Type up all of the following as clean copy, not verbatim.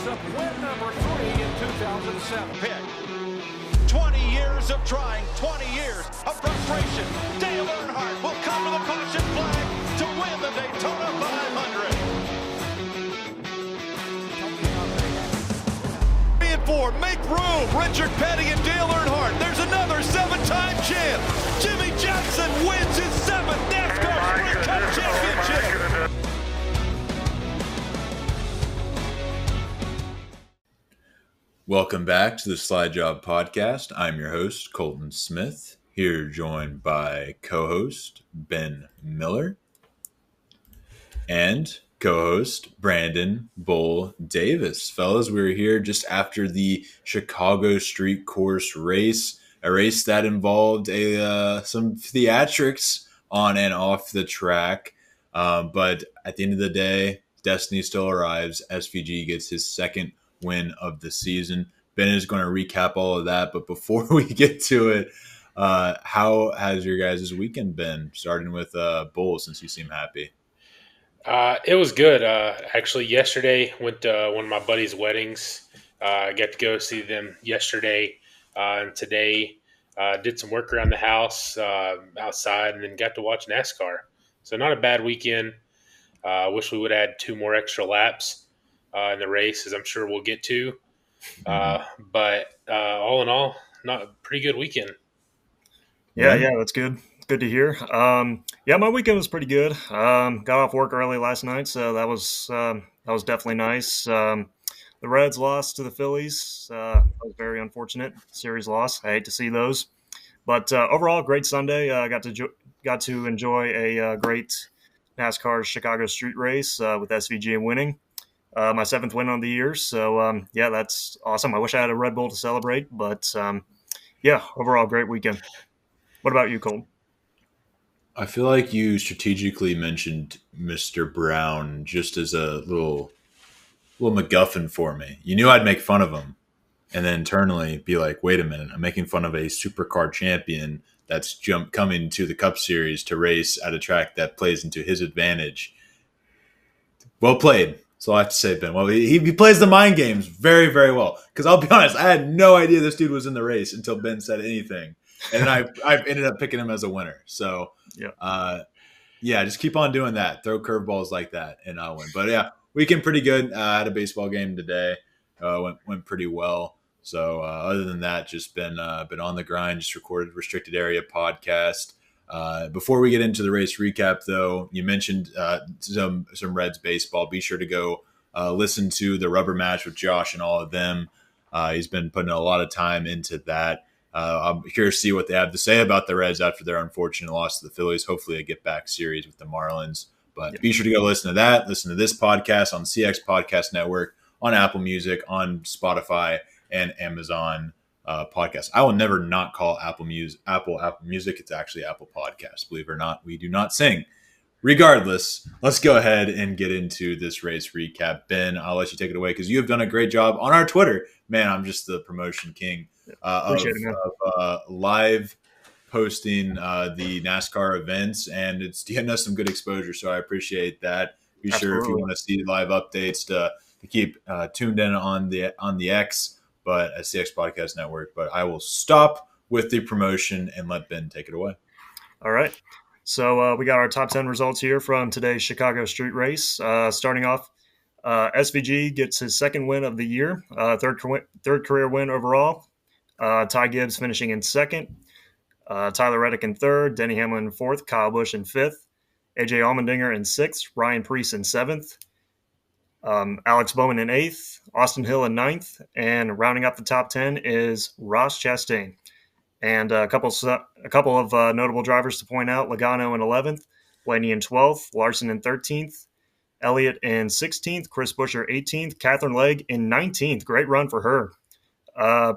picks up win number 3 in 2007. Pick. 20 years of trying, 20 years of frustration. Dale Earnhardt will come to the caution flag to win the Daytona 500. 3 and 4, make room. Richard Petty and Dale Earnhardt. There's another 7-time champ. Jimmy Johnson wins his 7th NASCAR Sprint Cup championship. Welcome back to the Slide Job Podcast. I'm your host, Colton Smith, here joined by co-host Ben Miller and co-host Brandon Bull Davis. Fellas, we're here just after the Chicago Street Course race, a race that involved some theatrics on and off the track. But at the end of the day, destiny still arrives. SVG gets his second win of the season. Ben is going to recap all of that, but before we get to it, how has your guys' weekend been? Starting with Bull, since you seem happy. It was good. Actually, yesterday went to one of my buddies' weddings. I got to go see them yesterday, and today did some work around the house, outside, and then got to watch NASCAR. So not a bad weekend. Wish we would add 2 more extra laps in the race, as I'm sure we'll get to. But all in all, not a pretty good weekend. Yeah, that's good. Good to hear. My weekend was pretty good. Got off work early last night, so that was definitely nice. The Reds lost to the Phillies. That was very unfortunate. Series loss. I hate to see those. But overall, great Sunday. Got to enjoy a great NASCAR Chicago Street Race with SVG winning. My 7th win on the year. So, that's awesome. I wish I had a Red Bull to celebrate, but overall great weekend. What about you, Cole? I feel like you strategically mentioned Mr. Brown just as a little MacGuffin for me. You knew I'd make fun of him and then internally be like, wait a minute, I'm making fun of a supercar champion that's coming to the Cup Series to race at a track that plays into his advantage. Well played. So I have to say, Ben. Well, he plays the mind games very, very well. Because I'll be honest, I had no idea this dude was in the race until Ben said anything, and then I ended up picking him as a winner. So just keep on doing that. Throw curveballs like that, and I'll win. But yeah, weekend pretty good. I had a baseball game today. Went pretty well. So other than that, just been on the grind. Just recorded Restricted Area podcast. Before we get into the race recap, though, you mentioned some Reds baseball. Be sure to go listen to the rubber match with Josh and all of them. He's been putting a lot of time into that. I'm curious to see what they have to say about the Reds after their unfortunate loss to the Phillies. Hopefully a get-back series with the Marlins. But be sure to go listen to that. Listen to this podcast on CX Podcast Network, on Apple Music, on Spotify, and Amazon podcast. I will never not call Apple Music. It's actually Apple Podcasts. Believe it or not, we do not sing. Regardless, let's go ahead and get into this race recap. Ben, I'll let you take it away because you have done a great job on our Twitter. Man, I'm just the promotion king of live posting the NASCAR events, and it's getting us some good exposure. So I appreciate that. Be sure if you want to see live updates to keep tuned in on the X. But at CX Podcast Network. But I will stop with the promotion and let Ben take it away. All right. So we got our top 10 results here from today's Chicago Street Race. Starting off, SVG gets his 2nd win of the year, third career win overall. Ty Gibbs finishing in 2nd. Tyler Reddick in 3rd. Denny Hamlin in 4th. Kyle Busch in 5th. AJ Allmendinger in 6th. Ryan Preece in 7th. Alex Bowman in 8th, Austin Hill in 9th, and rounding up the top 10 is Ross Chastain. And a couple of notable drivers to point out: Logano in 11th, Blaney in 12th, Larson in 13th, Elliott in 16th, Chris Buescher 18th, Catherine Legge in 19th. Great run for her.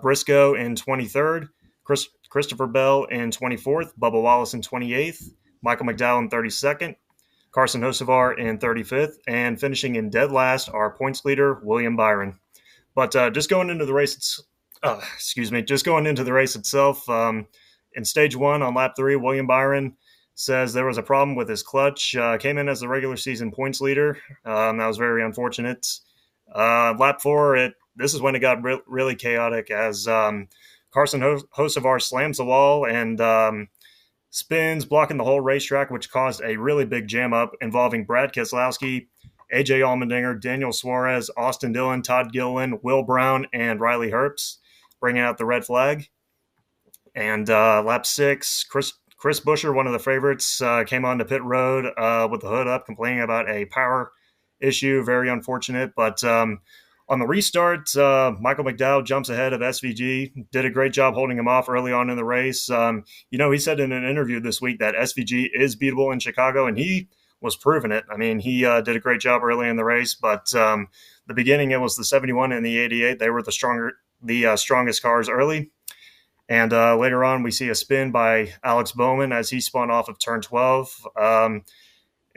Briscoe in 23rd, Christopher Bell in 24th, Bubba Wallace in 28th, Michael McDowell in 32nd, Carson Hocevar in 35th, and finishing in dead last, our points leader, William Byron. But just going into the race itself, in stage 1 on lap 3, William Byron says there was a problem with his clutch. Came in as the regular season points leader. That was very unfortunate. Lap 4, this is when it got really chaotic as Carson Hocevar slams the wall and spins, blocking the whole racetrack, which caused a really big jam up involving Brad Keselowski, AJ Allmendinger, Daniel Suarez, Austin Dillon, Todd Gilliland, Will Brown, and Riley Herbst, bringing out the red flag. And lap 6, Chris Buescher, one of the favorites, came onto pit road with the hood up, complaining about a power issue. Very unfortunate. But on the restart, Michael McDowell jumps ahead of SVG, did a great job holding him off early on in the race. He said in an interview this week that SVG is beatable in Chicago, and he was proving it. I mean, he did a great job early in the race, but the beginning, it was the 71 and the 88. They were the strongest cars early. And later on, we see a spin by Alex Bowman as he spun off of turn 12.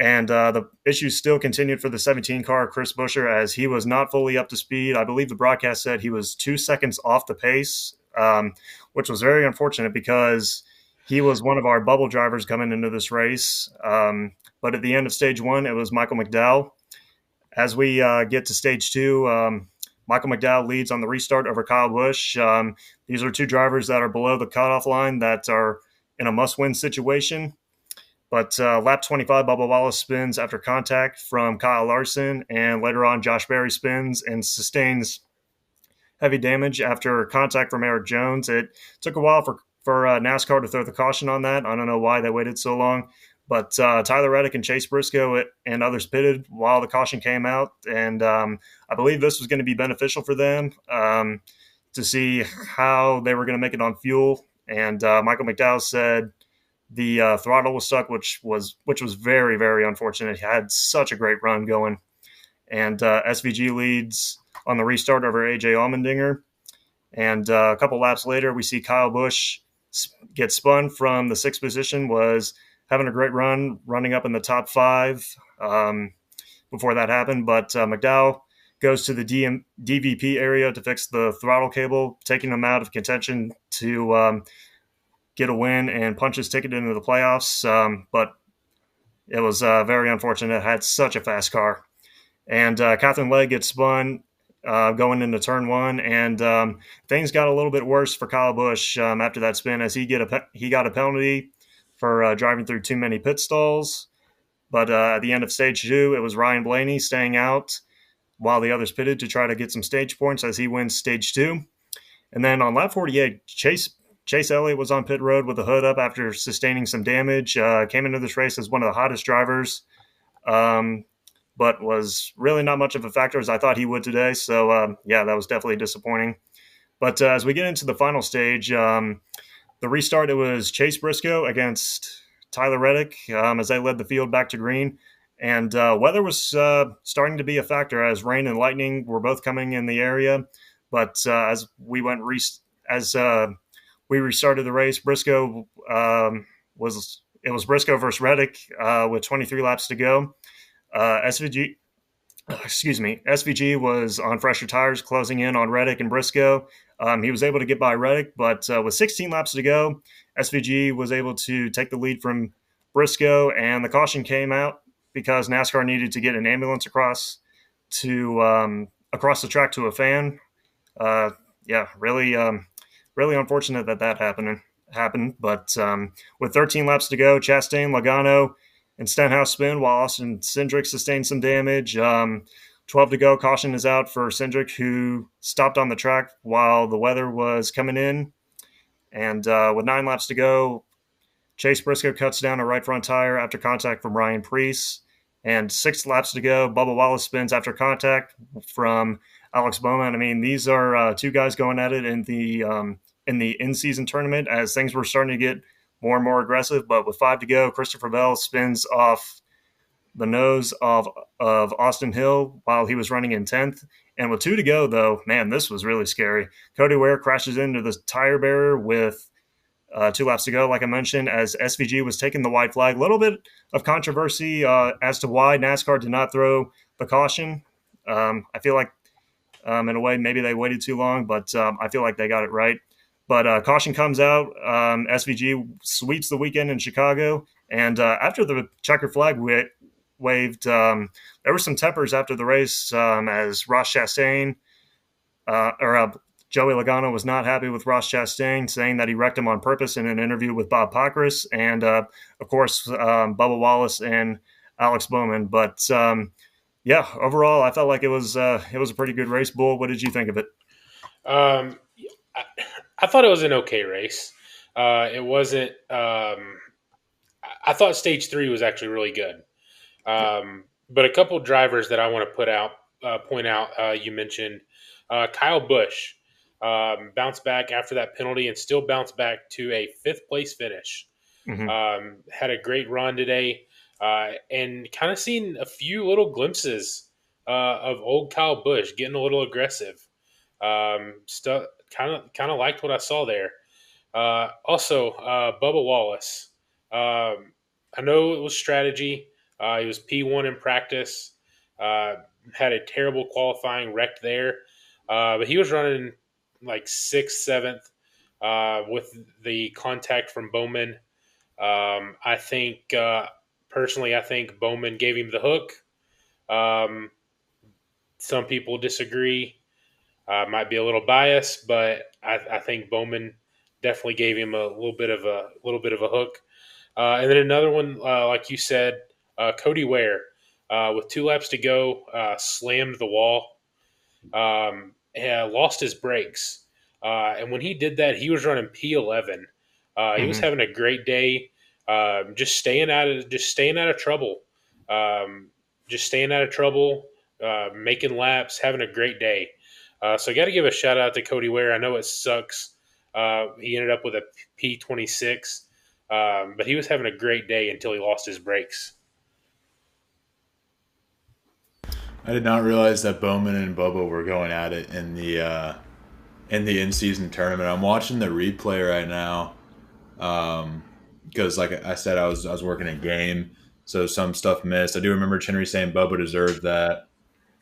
And the issues still continued for the 17 car, Chris Buescher, as he was not fully up to speed. I believe the broadcast said he was 2 seconds off the pace, which was very unfortunate because he was one of our bubble drivers coming into this race. But at the end of stage 1, it was Michael McDowell. As we get to stage 2, Michael McDowell leads on the restart over Kyle Busch. These are 2 drivers that are below the cutoff line that are in a must-win situation. But lap 25, Bubba Wallace spins after contact from Kyle Larson, and later on Josh Berry spins and sustains heavy damage after contact from Eric Jones. It took a while for NASCAR to throw the caution on that. I don't know why they waited so long. But Tyler Reddick and Chase Briscoe and others pitted while the caution came out, and I believe this was going to be beneficial for them to see how they were going to make it on fuel. And Michael McDowell said the throttle was stuck, which was very, very unfortunate. He had such a great run going. And SVG leads on the restart over AJ Allmendinger. And a couple laps later, we see Kyle Busch get spun from the 6th position, was having a great run, running up in the top 5 before that happened. But McDowell goes to the DVP area to fix the throttle cable, taking him out of contention to get a win and punch his ticket into the playoffs. But it was very unfortunate. It had such a fast car. And Catherine Legg gets spun going into turn 1, and things got a little bit worse for Kyle Busch after that spin, as he got a penalty for driving through too many pit stalls. But at the end of stage 2, it was Ryan Blaney staying out while the others pitted to try to get some stage points as he wins stage 2. And then on lap 48, Chase Elliott was on pit road with the hood up after sustaining some damage. Came into this race as one of the hottest drivers, but was really not much of a factor as I thought he would today. So, that was definitely disappointing. But as we get into the final stage, the restart, it was Chase Briscoe against Tyler Reddick as they led the field back to green. And weather was starting to be a factor as rain and lightning were both coming in the area. But as we restarted the race, Briscoe was Briscoe versus Reddick with 23 laps to go. SVG was on fresher tires, closing in on Reddick and Briscoe. He was able to get by Reddick, but with 16 laps to go, SVG was able to take the lead from Briscoe, and the caution came out because NASCAR needed to get an ambulance across the track to a fan. Really unfortunate that happened. But with 13 laps to go, Chastain, Logano, and Stenhouse spin while Austin Cindric sustained some damage. 12 to go, caution is out for Cindric, who stopped on the track while the weather was coming in. And with 9 laps to go, Chase Briscoe cuts down a right front tire after contact from Ryan Preece. And 6 laps to go, Bubba Wallace spins after contact from Alex Bowman. I mean, these are 2 guys going at it in the in-season tournament as things were starting to get more and more aggressive. But with 5 to go, Christopher Bell spins off the nose of Austin Hill while he was running in 10th. And with 2 to go, though, man, this was really scary. Cody Ware crashes into the tire barrier with 2 laps to go, like I mentioned, as SVG was taking the white flag. A little bit of controversy as to why NASCAR did not throw the caution. I feel like, in a way, maybe they waited too long, but I feel like they got it right. But caution comes out. SVG sweeps the weekend in Chicago. And after the checker flag waved. There were some tempers after the race as Ross Chastain Joey Logano was not happy with Ross Chastain, saying that he wrecked him on purpose in an interview with Bob Pockrass, and of course Bubba Wallace and Alex Bowman. But yeah, overall, I felt like it was a pretty good race. Bull, what did you think of it? I thought it was an okay race. It wasn't. I thought stage 3 was actually really good. But a couple drivers that I want to point out. You mentioned Kyle Busch bounced back after that penalty and still bounced back to a 5th place finish. Mm-hmm. Had a great run today, and kind of seen a few little glimpses of old Kyle Busch getting a little aggressive. Stuff kind of liked what I saw there. Also, Bubba Wallace. I know it was strategy. He was P1 in practice. Had a terrible qualifying, wrecked there. But he was running like 6th, 7th with the contact from Bowman. I think, personally, I think Bowman gave him the hook. Some people disagree. Might be a little biased, but I think Bowman definitely gave him a little bit of a hook. And then another one, like you said, Cody Ware, with 2 laps to go, slammed the wall, lost his brakes, and when he did that, he was running P11. He was having a great day, just staying out of trouble, making laps, having a great day. So I got to give a shout out to Cody Ware. I know it sucks. He ended up with a P26, but he was having a great day until he lost his brakes. I did not realize that Bowman and Bubba were going at it in the in-season tournament. I'm watching the replay right now because, like I said, I was working a game, so some stuff missed. I do remember Chinnery saying Bubba deserved that.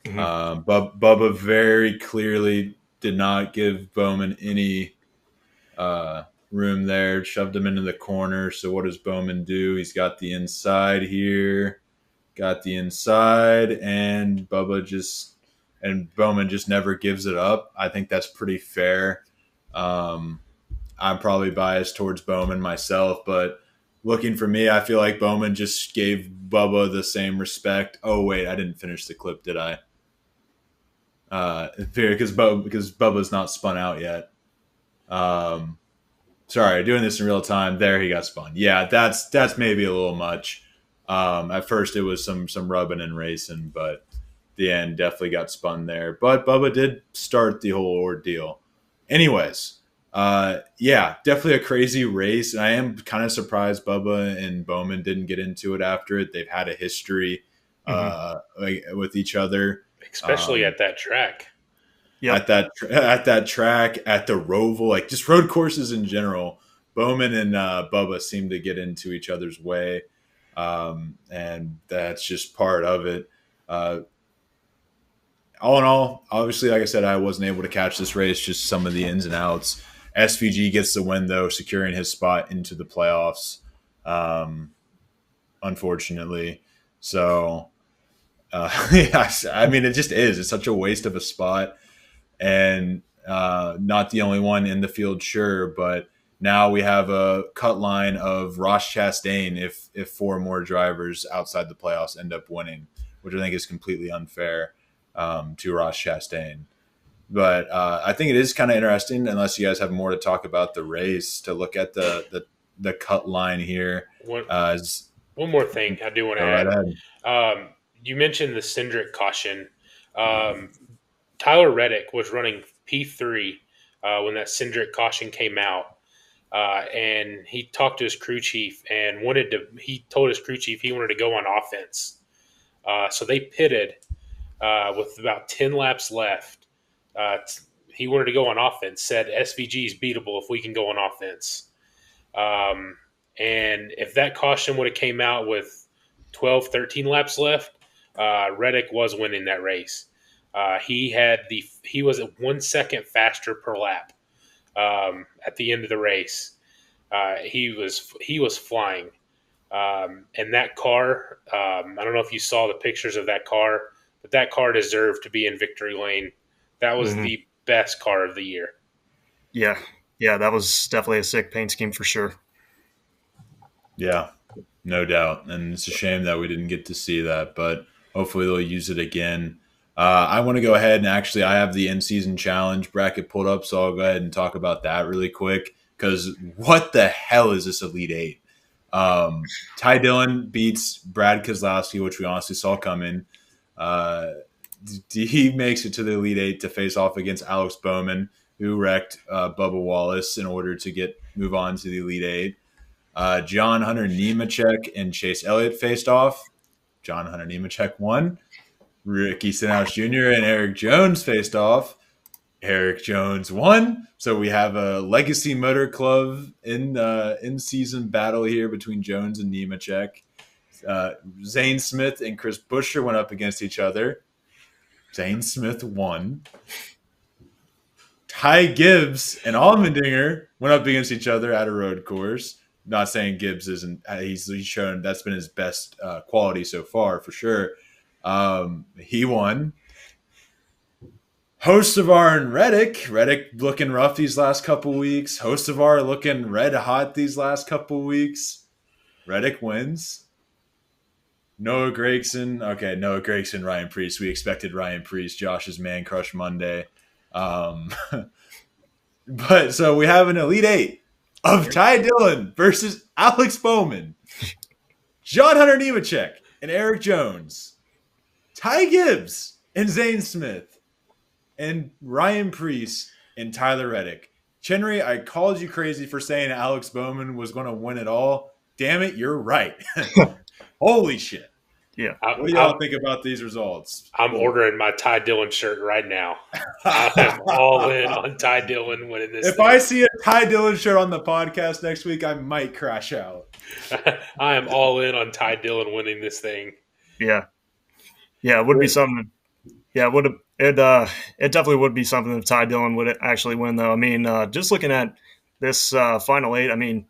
Bubba very clearly did not give Bowman any room there, shoved him into the corner. So what does Bowman do? He's got the inside here, and Bowman just never gives it up. I think that's pretty fair. I'm probably biased towards Bowman myself, but looking for me, I feel like Bowman just gave Bubba the same respect. Oh wait, I didn't finish the clip, did I? Because Bubba's not spun out yet. Sorry, doing this in real time. There, he got spun. Yeah, that's maybe a little much. At first, it was some rubbing and racing, but the end definitely got spun there. But Bubba did start the whole ordeal. Anyways, yeah, definitely a crazy race, and I am kind of surprised Bubba and Bowman didn't get into it after it. They've had a history with each other, especially at that track. Yep. At that track, at the Roval, like just road courses in general, Bowman and Bubba seem to get into each other's way, and that's just part of it. All in all, obviously, like I said, I wasn't able to catch this race, just some of the ins and outs. SVG gets the win, though, securing his spot into the playoffs, unfortunately. So, yeah, I mean, it just is. It's such a waste of a spot. And not the only one in the field, sure, but now we have a cut line of Ross Chastain if 4 more drivers outside the playoffs end up winning, which I think is completely unfair to Ross Chastain. But I think it is kind of interesting, unless you guys have more to talk about the race, to look at the cut line here. One more thing I do want to add. You mentioned the Cindric caution. Tyler Reddick was running P3 when that Cindric caution came out, and he talked to his crew chief and he told his crew chief he wanted to go on offense. So they pitted with about 10 laps left. He wanted to go on offense, said SVG is beatable if we can go on offense. And if that caution would have came out with 12, 13 laps left, Reddick was winning that race. He was at 1 second faster per lap at the end of the race. He was flying. And that car, I don't know if you saw the pictures of that car, but that car deserved to be in victory lane. That was Mhm. the best car of the year. Yeah, yeah, that was definitely a sick paint scheme for sure. Yeah, no doubt. And it's a shame that we didn't get to see that, but hopefully they'll use it again. I want to go ahead and actually, I have the in season challenge bracket pulled up, so I'll go ahead and talk about that really quick. Because what the hell is this Elite Eight? Ty Dillon beats Brad Keselowski, which we honestly saw coming. Uh, he makes it to the Elite Eight to face off against Alex Bowman, who wrecked Bubba Wallace in order to move on to the Elite Eight. John Hunter Nemechek and Chase Elliott faced off. John Hunter Nemechek won. Ricky Stenhouse Jr. and Eric Jones faced off. Eric Jones won. So we have a Legacy Motor Club in season battle here between Jones and Nemechek. Zane Smith and Chris Buescher went up against each other. Zane Smith won. Ty Gibbs and Allmendinger went up against each other at a road course. Not saying Gibbs isn't. He's shown that's been his best quality so far for sure. He won. Hostevar and Reddick. Reddick looking rough these last couple weeks. Hostevar looking red hot these last couple weeks. Reddick wins. Noah Gragson. Okay, Noah Gragson, Ryan Priest. We expected Ryan Priest, Josh's man crush Monday. But so we have an Elite Eight of Ty Dillon versus Alex Bowman, John Hunter Nemechek and Eric Jones, Ty Gibbs and Zane Smith, and Ryan Priest and Tyler Reddick. Chenry, I called you crazy for saying Alex Bowman was going to win it all. Damn it, you're right. Holy shit. Yeah. What do y'all think about these results? I'm ordering my Ty Dillon shirt right now. I'm all in on Ty Dillon winning this. If I see a Ty Dillon shirt on the podcast next week, I might crash out. I am all in on Ty Dillon winning this thing. Yeah. Yeah, it would be something. Yeah, it definitely would be something if Ty Dillon would actually win, though. I mean, just looking at this final eight, I mean,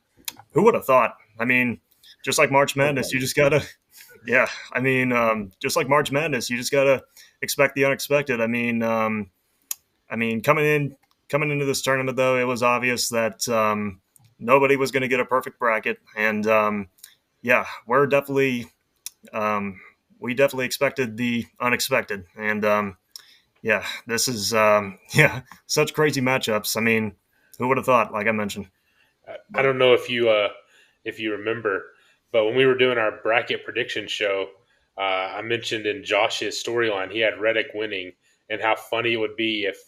who would have thought? I mean, just like March Madness, you just gotta. Yeah, I mean, just like March Madness, you just gotta expect the unexpected. I mean, coming into this tournament, though, it was obvious that nobody was going to get a perfect bracket, and yeah, we definitely expected the unexpected, and yeah, this is yeah, such crazy matchups. I mean, who would have thought? Like I mentioned, I don't know if you remember, but when we were doing our bracket prediction show, I mentioned in Josh's storyline he had Reddick winning, and how funny it would be if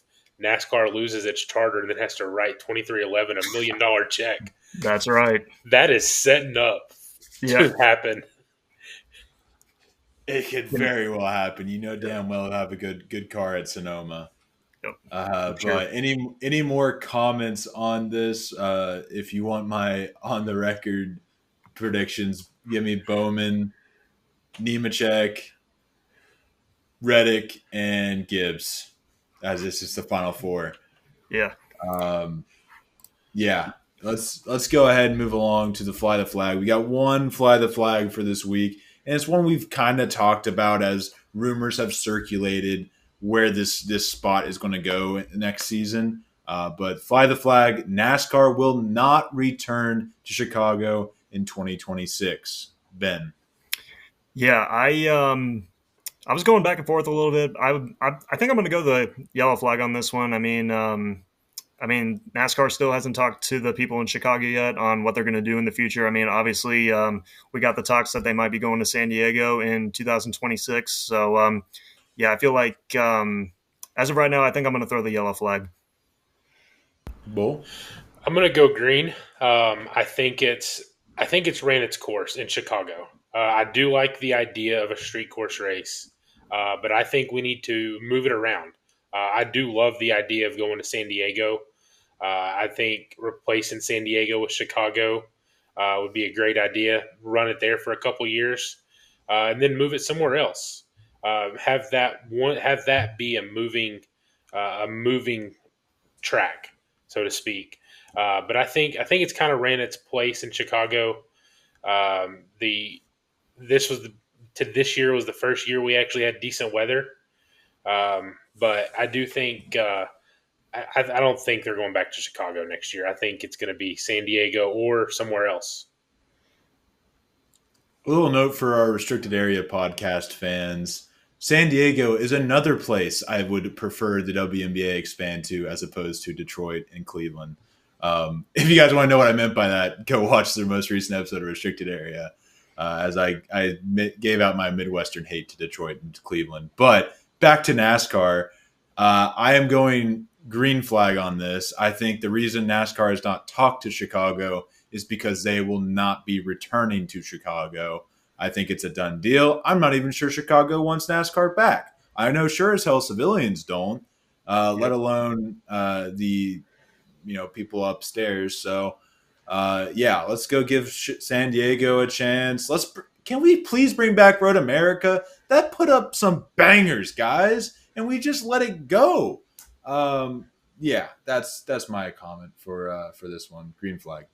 NASCAR loses its charter and then has to write 2311 $1 million check. that's right. That is setting up to happen. It could very well happen. You know damn well it'll have a good car at Sonoma. Yep. Sure. But any more comments on this? If you want my on the record predictions, give me Bowman, Nemechek, Reddick, and Gibbs, as this is the final four. Yeah. Yeah. Let's go ahead and move along to the fly the flag. We got one fly the flag for this week, and it's one we've kind of talked about as rumors have circulated where this spot is going to go next season. But fly the flag, NASCAR will not return to Chicago in 2026. Ben. Yeah, I was going back and forth a little bit. I think I'm going to go the yellow flag on this one. I mean, NASCAR still hasn't talked to the people in Chicago yet on what they're going to do in the future. I mean, obviously, we got the talks that they might be going to San Diego in 2026. So, yeah, I feel like as of right now, I think I'm going to throw the yellow flag. Bull. I'm going to go green. I think it's ran its course in Chicago. I do like the idea of a street course race, but I think we need to move it around. I do love the idea of going to San Diego. I think replacing San Diego with Chicago would be a great idea. Run it there for a couple years, and then move it somewhere else. Have that be a moving track, so to speak. But I think it's kind of ran its place in Chicago. The this year was the first year we actually had decent weather. But I do think I don't think they're going back to Chicago next year. I think it's going to be San Diego or somewhere else. A little note for our restricted area podcast fans. San Diego is another place I would prefer the WNBA expand to as opposed to Detroit and Cleveland. If you guys want to know what I meant by that, go watch their most recent episode of Restricted Area as I gave out my Midwestern hate to Detroit and to Cleveland. But back to NASCAR, I am going green flag on this. I think the reason NASCAR has not talked to Chicago is because they will not be returning to Chicago. I think it's a done deal. I'm not even sure Chicago wants NASCAR back. I know sure as hell civilians don't, let alone the people upstairs. So let's go give San Diego a chance. Can we please bring back Road America? That put up some bangers, guys, and we just let it go. That's my comment for this one. Green flag.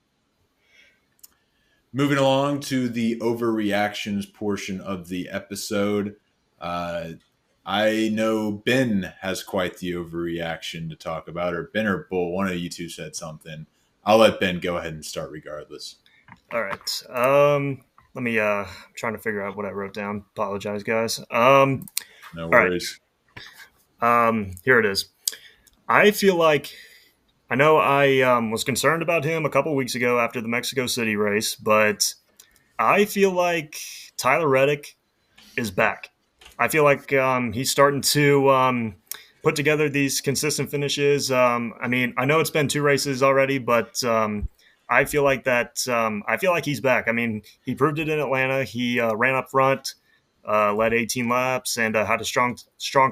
Moving along to the overreactions portion of the episode. I know Ben has quite the overreaction to talk about, or Ben or Bull. One of you two said something. I'll let Ben go ahead and start regardless. All right. Let me. I'm trying to figure out what I wrote down. Apologize, guys. No worries. Here it is. I feel like I know I was concerned about him a couple weeks ago after the Mexico City race, but I feel like Tyler Reddick is back. I feel like he's starting to put together these consistent finishes. I know it's been 2 races already, but I feel like he's back. I mean, he proved it in Atlanta. He ran up front, led 18 laps, and had a strong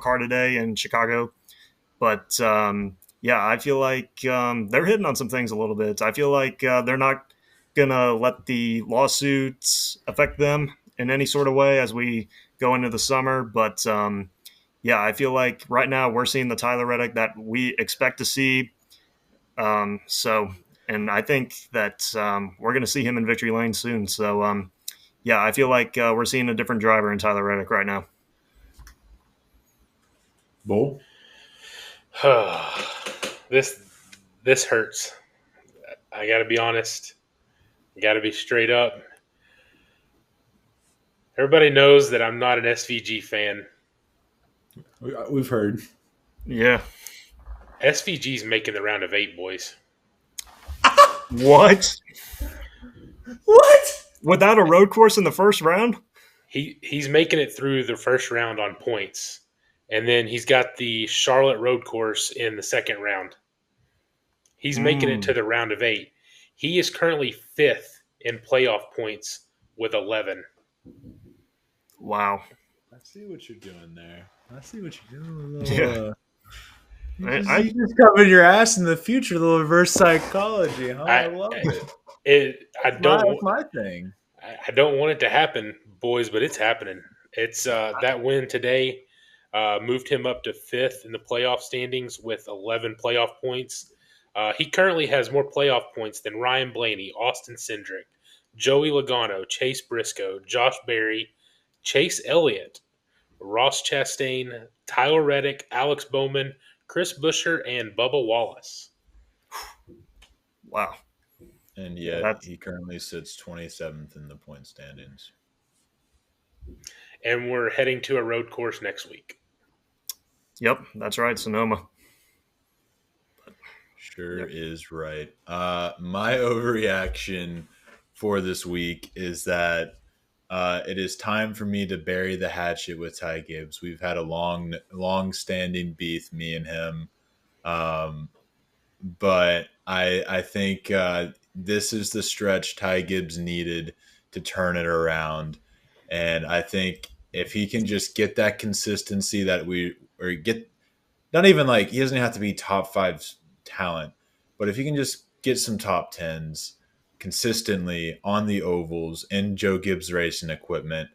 car today in Chicago. But I feel like they're hitting on some things a little bit. I feel like they're not going to let the lawsuits affect them in any sort of way as we go into the summer. But I feel like right now we're seeing the Tyler Reddick that we expect to see. And I think that we're going to see him in victory lane soon. So, I feel like we're seeing a different driver in Tyler Reddick right now. Bull? This hurts. I got to be honest. I got to be straight up. Everybody knows that I'm not an SVG fan. We've heard. Yeah. SVG's making the round of 8, boys. What? Without a road course in the first round? He's making it through the first round on points. And then he's got the Charlotte road course in the second round. He's making it to the round of 8. He is currently 5th in playoff points with 11. Wow. I see what you're doing there. Yeah. You just covered your ass in the future, a little reverse psychology, huh? I love it. That's my thing. I don't want it to happen, boys, but it's happening. It's that win today moved him up to 5th in the playoff standings with 11 playoff points. He currently has more playoff points than Ryan Blaney, Austin Cindric, Joey Logano, Chase Briscoe, Josh Berry, Chase Elliott, Ross Chastain, Tyler Reddick, Alex Bowman, Chris Buescher, and Bubba Wallace. Wow. And yet he currently sits 27th in the point standings. And we're heading to a road course next week. Yep, that's right, Sonoma. Sure is right. My overreaction for this week is that it is time for me to bury the hatchet with Ty Gibbs. We've had a long-standing beef, me and him. But I think this is the stretch Ty Gibbs needed to turn it around. And I think if he can just get that consistency not even like, he doesn't have to be top 5 talent, but if he can just get some top 10s consistently on the ovals in Joe Gibbs racing equipment,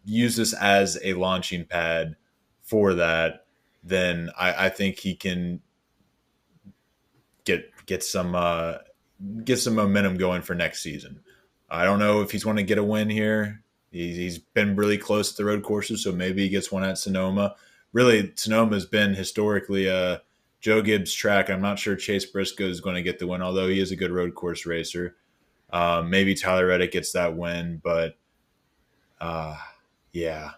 use this as a launching pad for that, then I think he can get some momentum going for next season. I don't know if he's going to get a win here. He's been really close at the road courses, so maybe he gets one at Sonoma. Really, Sonoma has been historically a Joe Gibbs track. I'm not sure Chase Briscoe is going to get the win, although he is a good road course racer. Maybe Tyler Reddick gets that win, but yeah.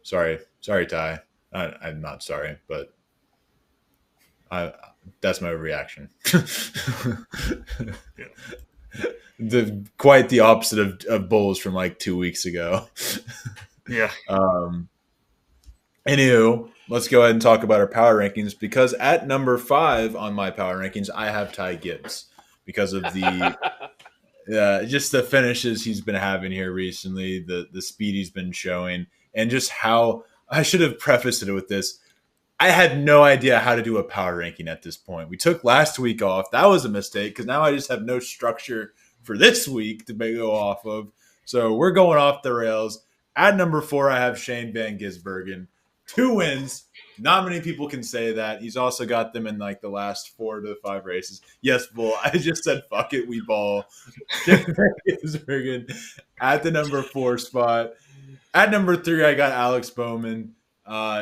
Sorry, Ty. I'm not sorry, but that's my reaction. Quite the opposite of Bulls from like 2 weeks ago. Yeah. Anywho, let's go ahead and talk about our power rankings, because at number 5 on my power rankings, I have Ty Gibbs because of the just the finishes he's been having here recently, the speed he's been showing, and just how I should have prefaced it with this. I had no idea how to do a power ranking at this point. We took last week off. That was a mistake because now I just have no structure for this week to go off of. So we're going off the rails. At number 4, I have Shane Van Gisbergen. 2 wins. Not many people can say that. He's also got them in like the last 4 to 5 races. Yes, Bull. I just said, fuck it, we ball. Shane Van Gisbergen at the number 4 spot. At number 3, I got Alex Bowman.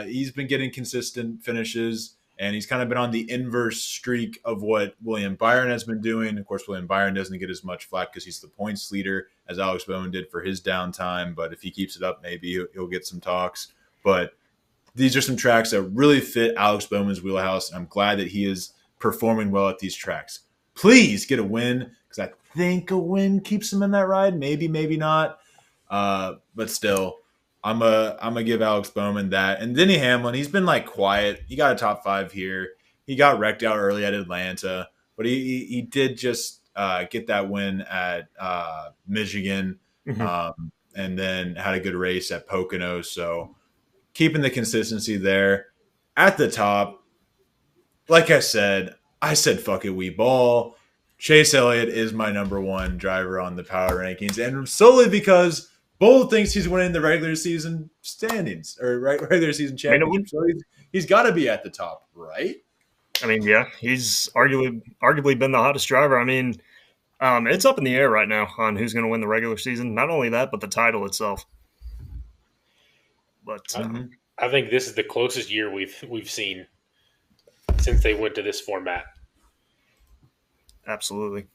He's been getting consistent finishes, and he's kind of been on the inverse streak of what William Byron has been doing. Of course, William Byron doesn't get as much flack because he's the points leader as Alex Bowman did for his downtime. But if he keeps it up, maybe he'll get some talks. But these are some tracks that really fit Alex Bowman's wheelhouse, and I'm glad that he is performing well at these tracks. Please get a win, because I think a win keeps him in that ride. Maybe, maybe not. But still, I'm gonna give Alex Bowman that. And Denny Hamlin, he's been like quiet. He got a top 5 here. He got wrecked out early at Atlanta, but he did just get that win at Michigan, and then had a good race at Pocono. So keeping the consistency there. At the top, like I said fuck it, we ball. Chase Elliott is my number 1 driver on the power rankings, and solely because Bull thinks he's winning the regular season standings or regular season championship. So he's got to be at the top, right? I mean, yeah, he's arguably been the hottest driver. I mean, it's up in the air right now on who's going to win the regular season. Not only that, but the title itself. But I think this is the closest year we've seen since they went to this format. Absolutely.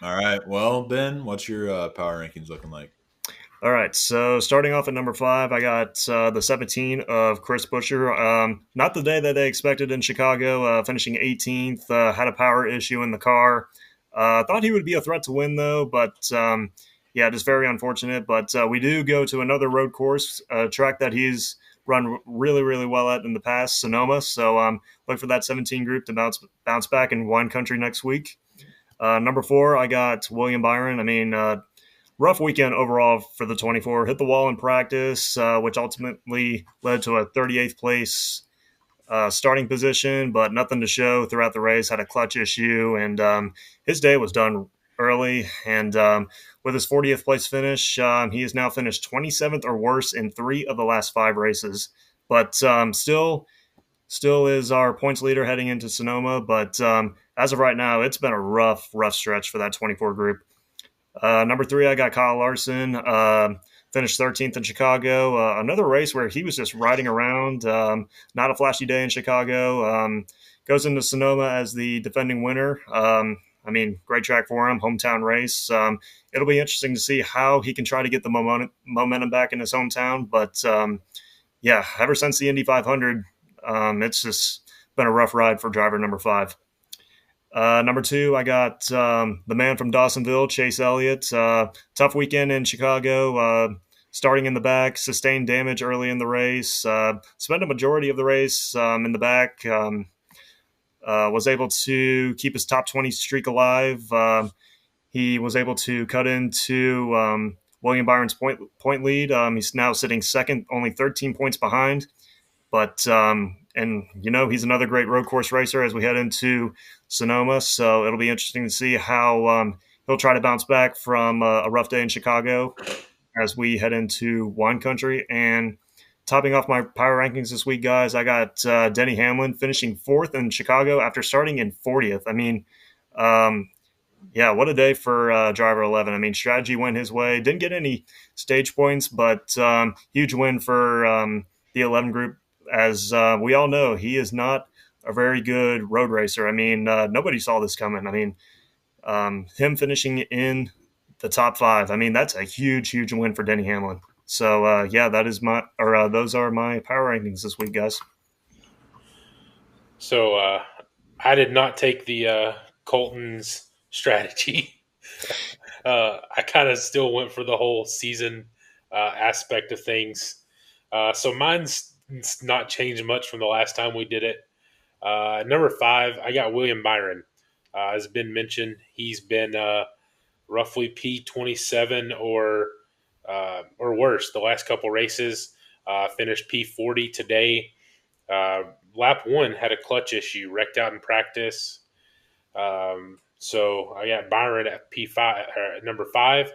All right. Well, Ben, what's your power rankings looking like? All right, so starting off at number 5, I got the 17 of Chris Buescher. Not the day that they expected in Chicago, finishing 18th, had a power issue in the car. Thought he would be a threat to win, though, but yeah, just very unfortunate. But we do go to another road course, a track that he's run really, really well at in the past, Sonoma. So look for that 17 group to bounce back in wine country next week. Number 4, I got William Byron. I mean, rough weekend overall for the 24. Hit the wall in practice, which ultimately led to a 38th place starting position, but nothing to show throughout the race. Had a clutch issue, and his day was done early. And with his 40th place finish, he has now finished 27th or worse in 3 of the last 5 races. But still is our points leader heading into Sonoma. But as of right now, it's been a rough stretch for that 24 group. Number 3, I got Kyle Larson, finished 13th in Chicago. Another race where he was just riding around, not a flashy day in Chicago. Goes into Sonoma as the defending winner. I mean, great track for him, hometown race. It'll be interesting to see how he can try to get the momentum back in his hometown. But, yeah, ever since the Indy 500, it's just been a rough ride for driver number 5. Number 2, I got the man from Dawsonville, Chase Elliott. Tough weekend in Chicago, starting in the back, sustained damage early in the race, spent a majority of the race in the back, was able to keep his top 20 streak alive. He was able to cut into William Byron's point lead. He's now sitting second, only 13 points behind. But, and, you know, he's another great road course racer as we head into Sonoma. So it'll be interesting to see how he'll try to bounce back from a rough day in Chicago as we head into wine country. And topping off my power rankings this week, guys, I got Denny Hamlin finishing 4th in Chicago after starting in 40th. I mean, Yeah, what a day for driver 11. I mean, strategy went his way. Didn't get any stage points, but huge win for the 11 group. As we all know, he is not a very good road racer. I mean, nobody saw this coming. I mean, him finishing in the top five. I mean, that's a huge, huge win for Denny Hamlin. So yeah, that is my or those are my power rankings this week, guys. So I did not take the Colton's strategy. I kind of still went for the whole season aspect of things. So mine's not changed much from the last time we did it. Number 5, I got William Byron. As been mentioned, he's been roughly P27 or worse the last couple races. Finished P40 today. Lap 1 had a clutch issue, wrecked out in practice. So I got Byron at P5, number 5.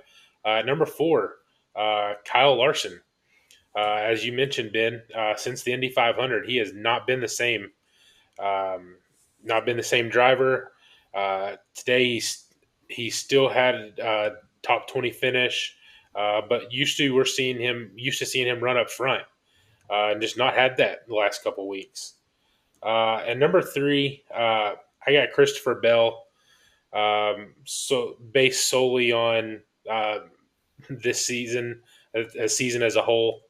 Number 4, Kyle Larson. As you mentioned, Ben, since the Indy 500, he has not been the same. Not been the same driver. Today he still had a top 20 finish, but used to seeing him run up front, and just not had that the last couple of weeks. And number 3, I got Christopher Bell. So based solely on this season, a season as a whole.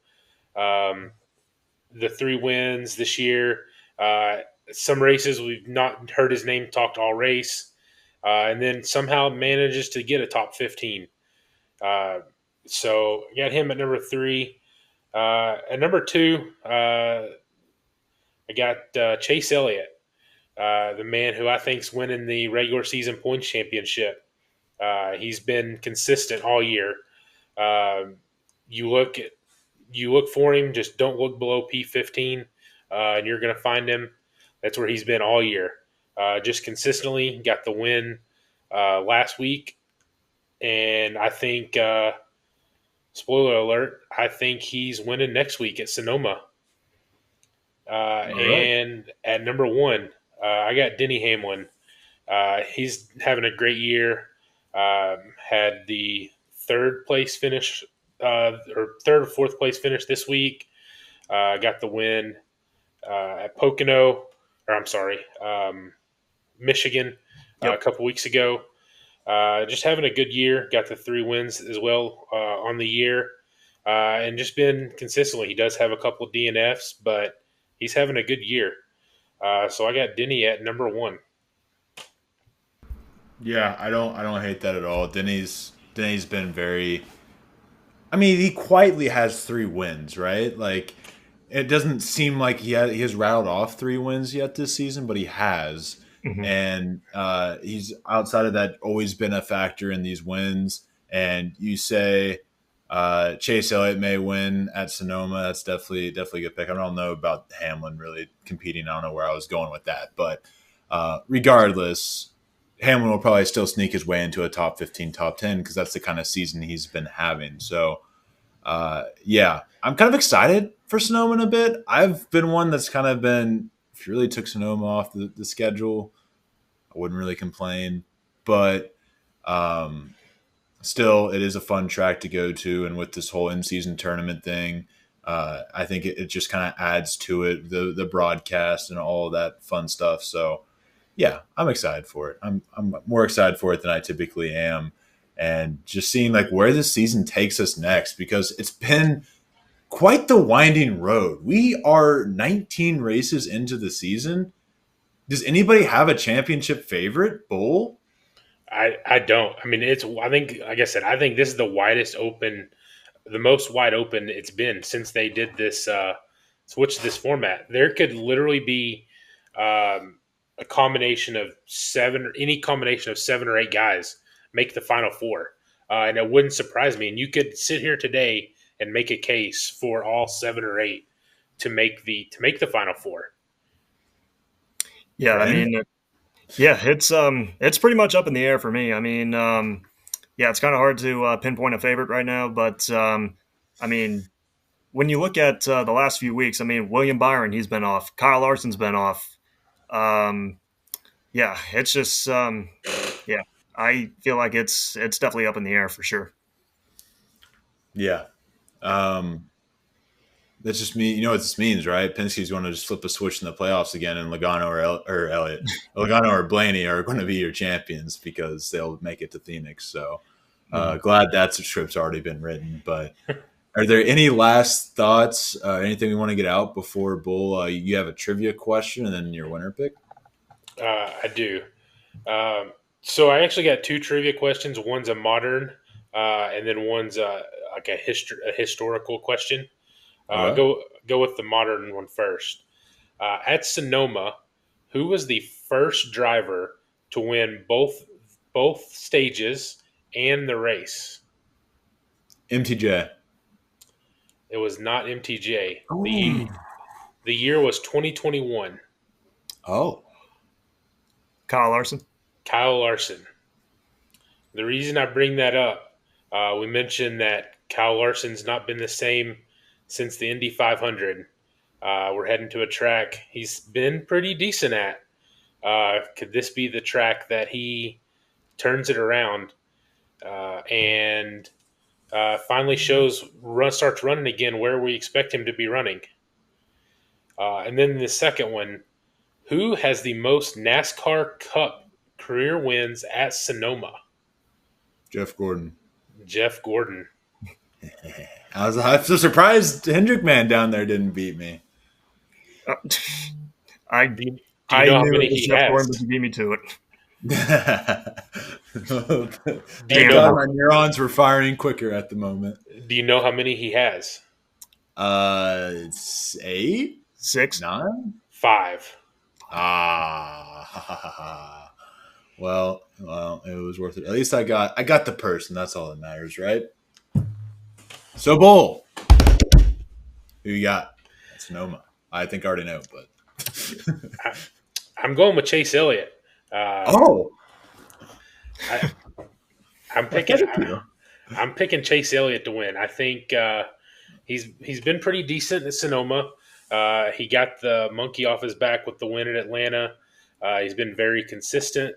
The 3 wins this year. Some races we've not heard his name talked all race, and then somehow manages to get a top 15. So I got him at number 3. At number 2, I got Chase Elliott, the man who I think's winning the regular season points championship. He's been consistent all year. You look for him, just don't look below P15, and you're going to find him. That's where he's been all year. Just consistently got the win last week, and I think spoiler alert, I think he's winning next week at Sonoma. And at number 1, I got Denny Hamlin. He's having a great year. Had the third or fourth place finish this week. Got the win at Pocono, or I'm sorry, Michigan a couple weeks ago. Just having a good year. Got the 3 wins as well on the year, and just been consistently. He does have a couple of DNFs, but he's having a good year. So I got Denny at number 1. Yeah, I don't hate that at all. Denny's been very. I mean, he quietly has 3 wins, right? Like, it doesn't seem like he has rattled off 3 wins yet this season, but he has, and he's outside of that always been a factor in these wins. And you say Chase Elliott may win at Sonoma. That's definitely a good pick. I don't know about Hamlin really competing. I don't know where I was going with that, but regardless, Hamlin will probably still sneak his way into a top 15, top 10 because that's the kind of season he's been having. So, yeah, I'm kind of excited for Sonoma in a bit. I've been one that's kind of been, if you really took Sonoma off the schedule, I wouldn't really complain. But still, it is a fun track to go to. And with this whole in-season tournament thing, I think it just kind of adds to it, the broadcast and all of that fun stuff. So, yeah, I'm excited for it. I'm more excited for it than I typically am, and just seeing like where this season takes us next, because it's been quite the winding road. We are 19 races into the season. Does anybody have a championship favorite bull? I don't. I mean, I think, like I said, I think this is the most wide open it's been since they did this switch to this format. There could literally be a combination of 7, any combination of 7 or 8 guys make the final 4, and it wouldn't surprise me. And you could sit here today and make a case for all 7 or 8 to make the final 4. Yeah, I mean, yeah, it's pretty much up in the air for me. I mean, yeah, it's kind of hard to pinpoint a favorite right now, but I mean, when you look at the last few weeks, I mean, William Byron, he's been off. Kyle Larson's been off. Yeah, it's just yeah. I feel like it's definitely up in the air for sure. Yeah. That's just me. You know what this means, right? Penske's going to just flip a switch in the playoffs again, and Logano or Elliott, Logano or Blaney are going to be your champions because they'll make it to Phoenix. So glad that script's already been written. But are there any last thoughts? Anything we want to get out before Bull? You have a trivia question and then your winner pick. I do. So I actually got two trivia questions. One's a modern, and then one's like a historical question. Okay. Go with the modern one first. At Sonoma, who was the first driver to win both stages and the race? MTJ. It was not MTJ. Oh. The year was 2021. Oh. Kyle Larson. Kyle Larson. The reason I bring that up, we mentioned that Kyle Larson's not been the same since the Indy 500. We're heading to a track he's been pretty decent at. Could this be the track that he turns it around and finally starts running again where we expect him to be running? And then the second one, who has the most NASCAR Cup career wins at Sonoma? Jeff Gordon. Jeff Gordon. I'm so surprised Hendrick Man down there didn't beat me. I Do you I know how knew many it was he Jeff has? Gordon, but you beat me to it. Thank know God how- my neurons were firing quicker at the moment. Do you know how many he has? It's 8, 6. 9. 5. Well, it was worth it. At least I got the person. That's all that matters, right? So, Bull, who you got? Sonoma. I think I already know, but I'm going with Chase Elliott. oh, I'm picking Chase Elliott to win. I think he's been pretty decent at Sonoma. He got the monkey off his back with the win at Atlanta. He's been very consistent.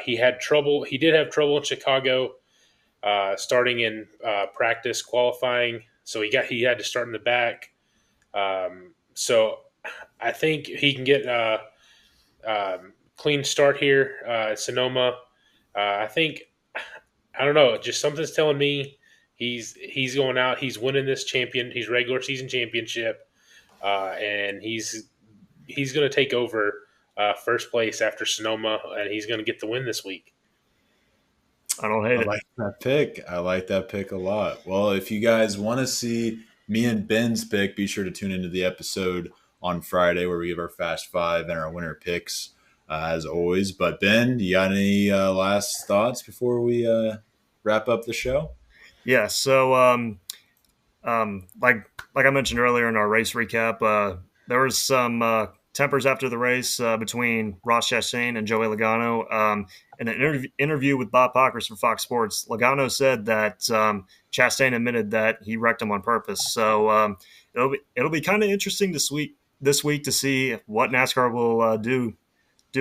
He did have trouble in Chicago, starting in practice qualifying. So he had to start in the back. So I think he can get clean start here at Sonoma. I don't know. Just something's telling me he's going out. He's winning this his regular season championship, and he's going to take over first place after Sonoma, and he's going to get the win this week. I don't hate I it. like that pick. I like that pick a lot. Well, if you guys want to see me and Ben's pick, be sure to tune into the episode on Friday where we give our Fast Five and our winner picks, as always. But Ben, you got any last thoughts before we wrap up the show? Yeah. So, like I mentioned earlier in our race recap, there was some tempers after the race between Ross Chastain and Joey Logano. In an interview with Bob Pockers for Fox Sports, Logano said that Chastain admitted that he wrecked him on purpose. So it'll be kind of interesting this week to see what NASCAR will do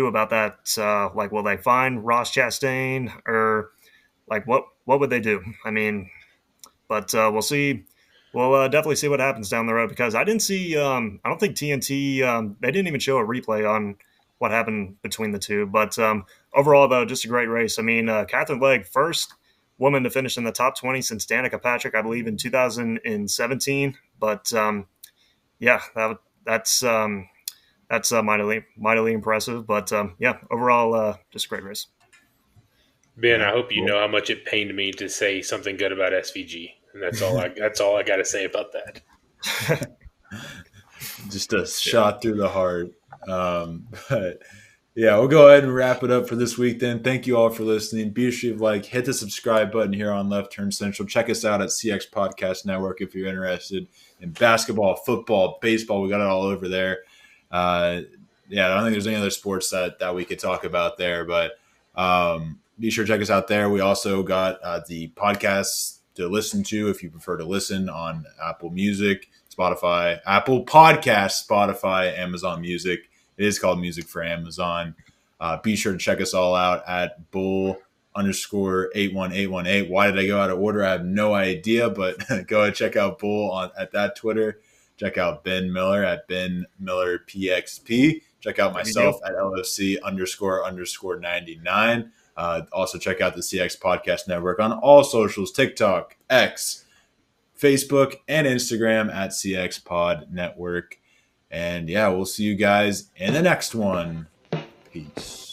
about that. Like, will they fine Ross Chastain, or like what would they do? I mean, but we'll see. We'll definitely see what happens down the road, because I didn't see. I don't think TNT. They didn't even show a replay on what happened between the two. But overall, though, just a great race. I mean, Catherine Legg, first woman to finish in the top 20 since Danica Patrick, I believe, in 2017. But yeah, that's mightily impressive. But yeah, overall, just a great race. Ben, I hope you know how much it pained me to say something good about SVG, and that's all I got to say about that. Just a shot through the heart. But yeah, we'll go ahead and wrap it up for this week then. Thank you all for listening. Be sure to hit the subscribe button here on Left Turn Central. Check us out at CX Podcast Network if you're interested in basketball, football, baseball. We got it all over there. I don't think there's any other sports that we could talk about there, but be sure to check us out there. We also got the podcasts to listen to if you prefer to listen on Apple Music, Spotify, Apple Podcasts, Spotify, Amazon Music. It is called Music for Amazon. Be sure to check us all out at Bull _81818. Why did I go out of order? I have no idea, but go and check out Bull at that Twitter. Check out Ben Miller at Ben Miller PXP. Check out myself at LFC __99. Also check out the CX Podcast Network on all socials, TikTok, X, Facebook, and Instagram at CX Pod Network. And yeah, we'll see you guys in the next one. Peace.